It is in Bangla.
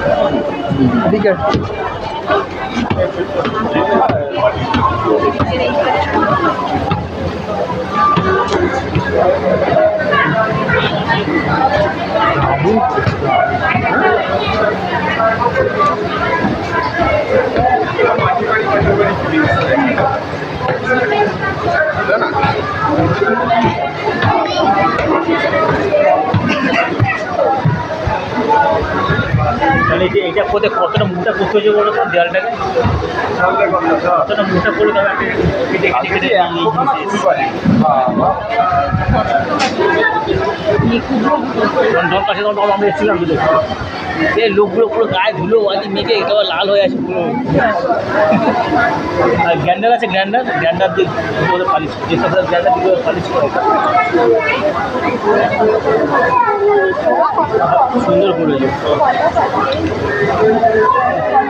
ठीक है মানে এটা করতে কতটা মুখটা করতে হয়েছে বলো তো দেয়ালটাকে কতটা মুখটা করে তবে কেটে কেটে কেটে ঢল কাছে তখন আমরা এসেছিলাম বুঝলে এই লোকগুলো পুরো গায়ে ধুলো আজ মেঘে একেবারে লাল হয়ে আছে পুরো আর গ্যান্ডার আছে গ্যান্ডার দিয়ে ওদের পালিশ যেসব গ্যান্ডার দিয়ে পালিশ করে সুন্দর করেছে